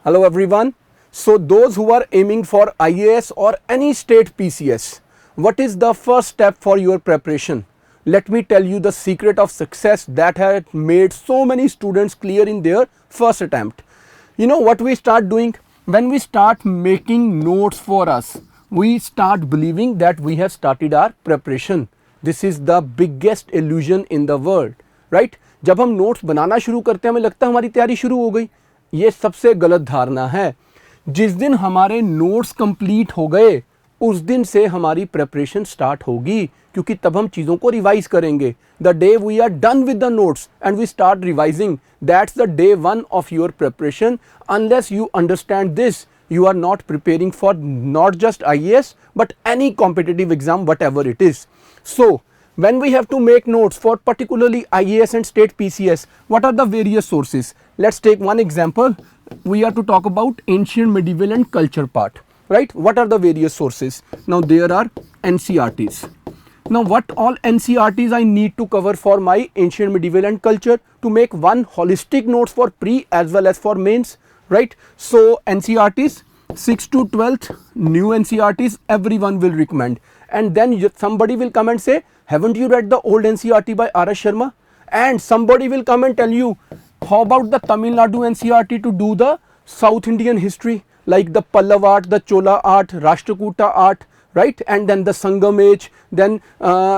Hello everyone. So those who are aiming for IAS or any state PCS, what is the first step for your preparation? Let me tell you the secret of success that has made so many students clear in their first attempt. You know what we start doing? When we start making notes for us, we start believing that we have started our preparation. This is the biggest illusion in the world, right? जब हम notes बनाना शुरू करते हैं हमें लगता है हमारी तैयारी शुरू हो गई. ये सबसे गलत धारणा है. जिस दिन हमारे नोट्स कंप्लीट हो गए उस दिन से हमारी प्रेपरेशन स्टार्ट होगी, क्योंकि तब हम चीज़ों को रिवाइज करेंगे. The day we are done with the notes and we start revising, that's the day one of your preparation. Unless you understand this, you are not preparing for not just IAS but any competitive exam, whatever it is. So when we have to make notes for particularly IAS and state PCS, what are the various sources? Let's take one example. We are to talk about ancient, medieval and culture part, right? What are the various sources? Now there are NCERTs. Now what all NCERTs I need to cover for my ancient, medieval and culture to make one holistic notes for pre as well as for mains, right? So NCERTs 6 to 12th new NCERTs everyone will recommend, and then somebody will come and say, haven't you read the old NCERT by R.S. Sharma? And somebody will come and tell you, how about the Tamil Nadu NCERT to do the South Indian history, like the Pallav art, the Chola art, Rashtrakuta art, right? And then the Sangam age. Then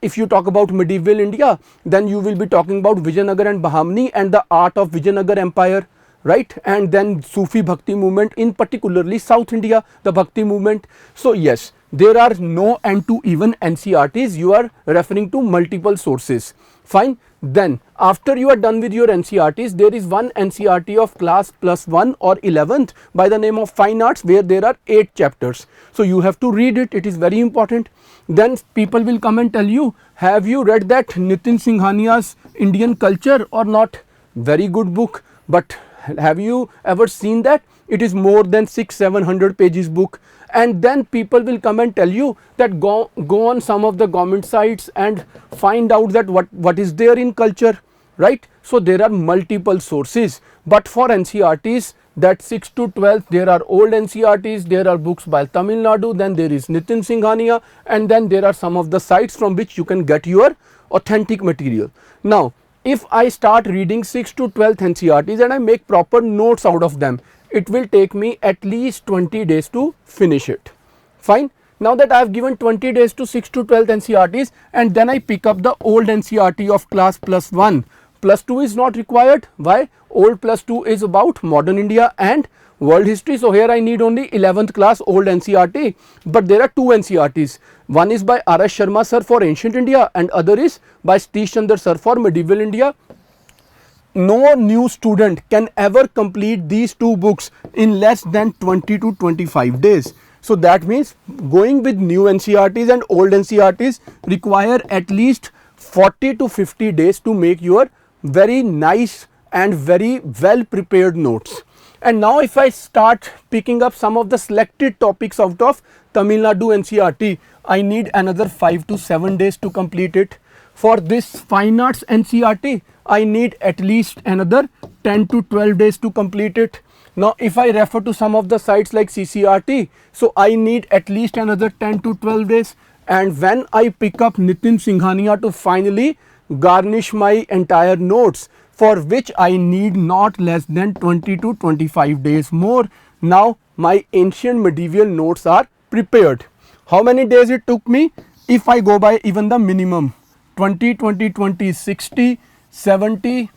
if you talk about medieval India, then you will be talking about Vijayanagar and Bahamni and the art of Vijayanagar empire, right? And then Sufi Bhakti movement, in particularly South India, the Bhakti movement. So yes, there are no end to even NCERTs. You are referring to multiple sources. Fine. Then after you are done with your NCERTs, there is one NCERT of class +1 or 11th by the name of Fine Arts, where there are 8 chapters. So you have to read it. It is very important. Then people will come and tell you, have you read that Nitin Singhania's Indian Culture or not? Very good book, but have you ever seen that? It is more than 600-700 pages book. And then people will come and tell you that go on some of the government sites and find out that what is there in culture, right? So there are multiple sources, but for NCERTs, that 6 to 12, there are old NCERTs, there are books by Tamil Nadu, then there is Nitin Singhania, and then there are some of the sites from which you can get your authentic material. Now if I start reading 6 to 12 NCERTs and I make proper notes out of them, it will take me at least 20 days to finish it. Fine. Now that I have given 20 days to 6 to 12 NCERTs, and then I pick up the old NCERT of class +1. +2 is not required. Why? Old +2 is about modern India and world history. So here I need only 11th class old NCERT, but there are 2 NCERTs. One is by R.S. Sharma sir for ancient India and other is by Satish Chandra sir for medieval India. No new student can ever complete these 2 books in less than 20 to 25 days. So that means going with new NCERTs and old NCERTs require at least 40 to 50 days to make your very nice and very well prepared notes. And now if I start picking up some of the selected topics out of Tamil Nadu NCERT, I need another 5 to 7 days to complete it. For this Fine Arts NCERT, I need at least another 10 to 12 days to complete it. Now if I refer to some of the sites like CCRT, so I need at least another 10 to 12 days. And when I pick up Nitin Singhania to finally garnish my entire notes, for which I need not less than 20 to 25 days more. Now my ancient medieval notes are prepared. How many days it took me? If I go by even the minimum, 20, 20, 20, 60, 70,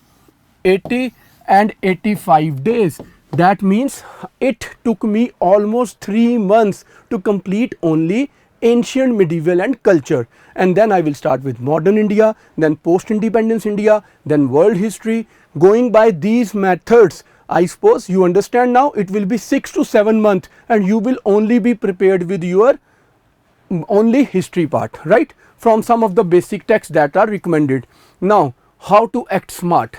80 and 85 days. That means it took me almost 3 months to complete only ancient, medieval and culture. And then I will start with modern India, then post-independence India, then world history. Going by these methods, I suppose you understand now, it will be 6 to 7 months and you will only be prepared with your only history part, right? From some of the basic texts that are recommended. Now how to act smart,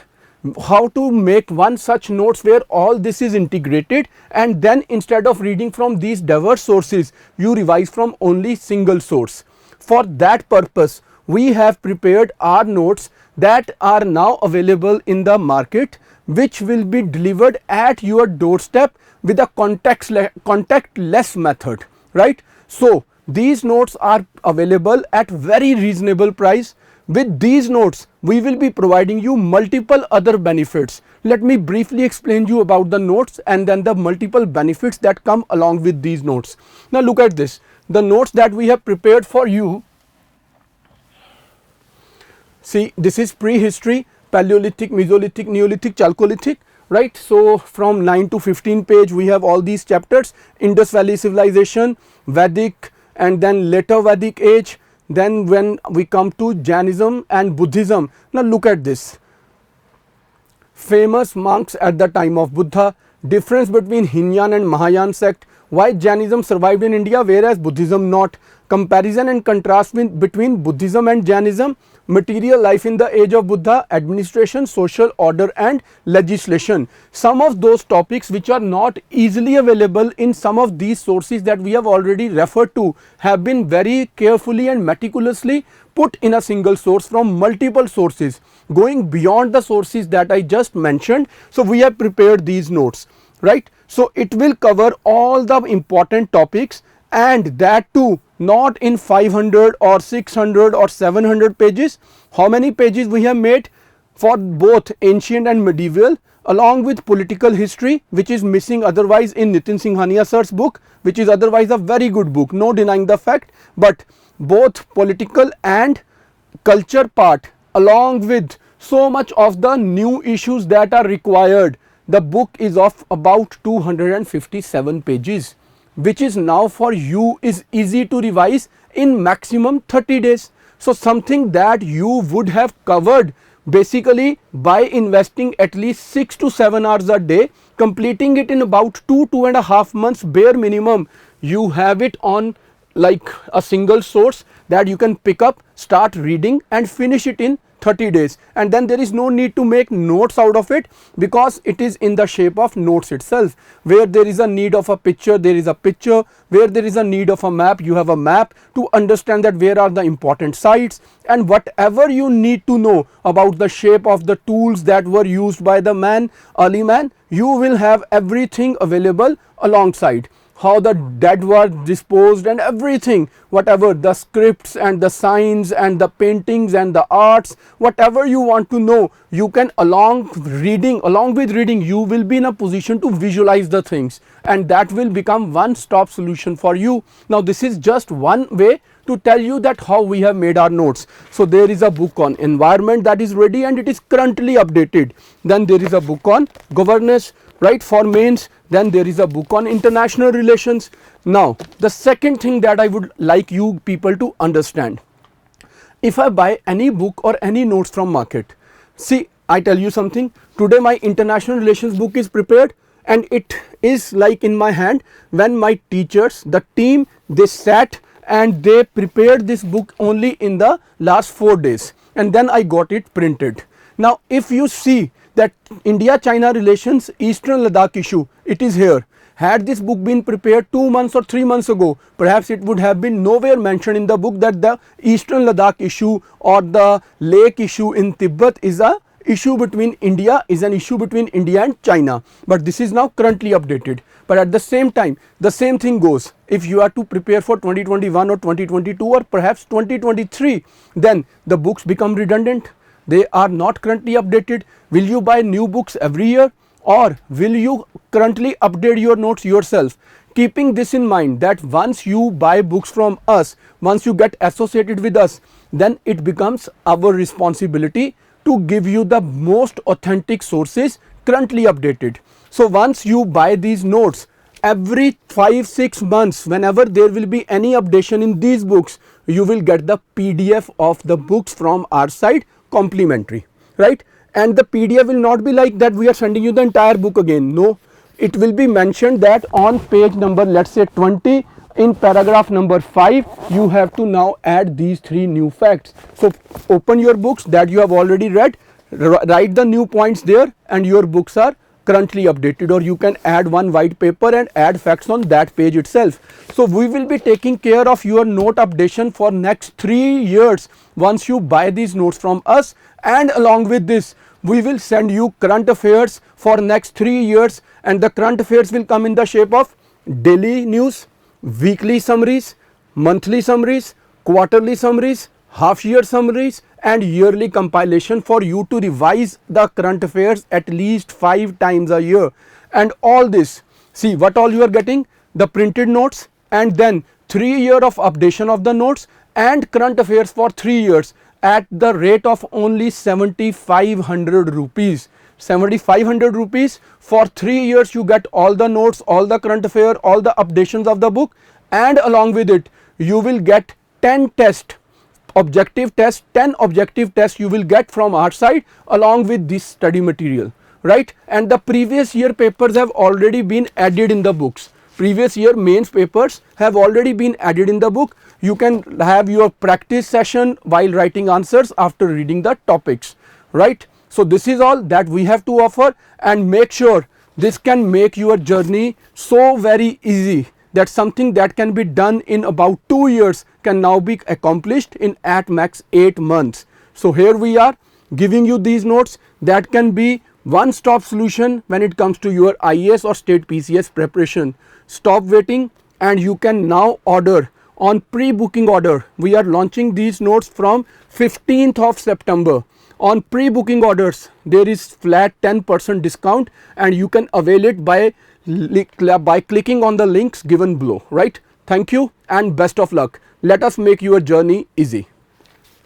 how to make one such notes where all this is integrated, and then instead of reading from these diverse sources, you revise from only single source. For that purpose, we have prepared our notes that are now available in the market which will be delivered at your doorstep with a contactless method, right? So these notes are available at very reasonable price. With these notes, we will be providing you multiple other benefits. Let me briefly explain you about the notes and then the multiple benefits that come along with these notes. Now look at this. The notes that we have prepared for you. See, this is prehistory, Paleolithic, Mesolithic, Neolithic, Chalcolithic, right? So from 9 to 15 page we have all these chapters: Indus Valley Civilization, Vedic, and then later Vedic age. Then when we come to Jainism and Buddhism, now look at this. Famous monks at the time of Buddha, difference between Hinyan and Mahayana sect, why Jainism survived in India whereas Buddhism not, comparison and contrast between Buddhism and Jainism, material life in the age of Buddha, administration, social order and legislation. Some of those topics which are not easily available in some of these sources that we have already referred to have been very carefully and meticulously put in a single source from multiple sources, going beyond the sources that I just mentioned. So we have prepared these notes, right? So it will cover all the important topics, and that too not in 500 or 600 or 700 pages. How many pages we have made? For both ancient and medieval, along with political history, which is missing otherwise in Nitin Singhania sir's book, which is otherwise a very good book, no denying the fact, but both political and culture part, along with so much of the new issues that are required. The book is of about 257 pages, which is now for you is easy to revise in maximum 30 days. So something that you would have covered basically by investing at least 6 to 7 hours a day, completing it in about 2.5 months bare minimum. You have it on like a single source that you can pick up, start reading and finish it in 30 days, and then there is no need to make notes out of it, because it is in the shape of notes itself. Where there is a need of a picture, there is a picture. Where there is a need of a map, you have a map to understand that where are the important sites, and whatever you need to know about the shape of the tools that were used by the early man, you will have everything available alongside. How the dead were disposed and everything, whatever the scripts and the signs and the paintings and the arts, whatever you want to know, you can along with reading, you will be in a position to visualize the things, and that will become one-stop solution for you. Now this is just one way to tell you that how we have made our notes. So there is a book on environment that is ready and it is currently updated. Then there is a book on governance, right, for mains. Then there is a book on international relations. Now the second thing that I would like you people to understand, if I buy any book or any notes from market, see, I tell you something, today my international relations book is prepared and it is like in my hand. When my teachers, the team, they sat and they prepared this book only in the last 4 days, and then I got it printed. Now if you see that India-China relations, Eastern Ladakh issue, it is here. Had this book been prepared 2 months or 3 months ago, perhaps it would have been nowhere mentioned in the book that the Eastern Ladakh issue or the lake issue in Tibet is an issue between India and China. But this is now currently updated. But at the same time, the same thing goes. If you are to prepare for 2021 or 2022 or perhaps 2023, then the books become redundant. They are not currently updated. Will you buy new books every year, or will you currently update your notes yourself? Keeping this in mind that once you buy books from us, once you get associated with us, then it becomes our responsibility to give you the most authentic sources currently updated. So once you buy these notes, every 5-6 months, whenever there will be any updation in these books, you will get the PDF of the books from our side complimentary, right? And the PDF will not be like that we are sending you the entire book again. No, it will be mentioned that on page number, let's say 20, in paragraph number 5, you have to now add these 3 new facts. So open your books that you have already read, write the new points there, and your books are currently updated, or you can add one white paper and add facts on that page itself. So we will be taking care of your note updation for next 3 years once you buy these notes from us, and along with this we will send you current affairs for next 3 years, and the current affairs will come in the shape of daily news, weekly summaries, monthly summaries, quarterly summaries, half year summaries and yearly compilation for you to revise the current affairs at least 5 times a year. And all this, see what all you are getting: the printed notes, and then 3 year of updation of the notes and current affairs for 3 years at the rate of only 7,500 rupees. 7,500 rupees for 3 years. You get all the notes, all the current affair, all the updations of the book, and along with it you will get 10 tests, objective tests, 10 objective tests you will get from our side along with this study material, right? And the previous year papers have already been added in the books. Previous year mains papers have already been added in the book. You can have your practice session while writing answers after reading the topics, right? So this is all that we have to offer, and make sure this can make your journey so very easy that something that can be done in about 2 years can now be accomplished in at max 8 months. So here we are giving you these notes that can be one stop solution when it comes to your IAS or state PCS preparation. Stop waiting, and you can now order on pre-booking order. We are launching these notes from 15th of September. On pre-booking orders there is flat 10% discount, and you can avail it by clicking on the links given below, right? Thank you and best of luck. Let us make your journey easy.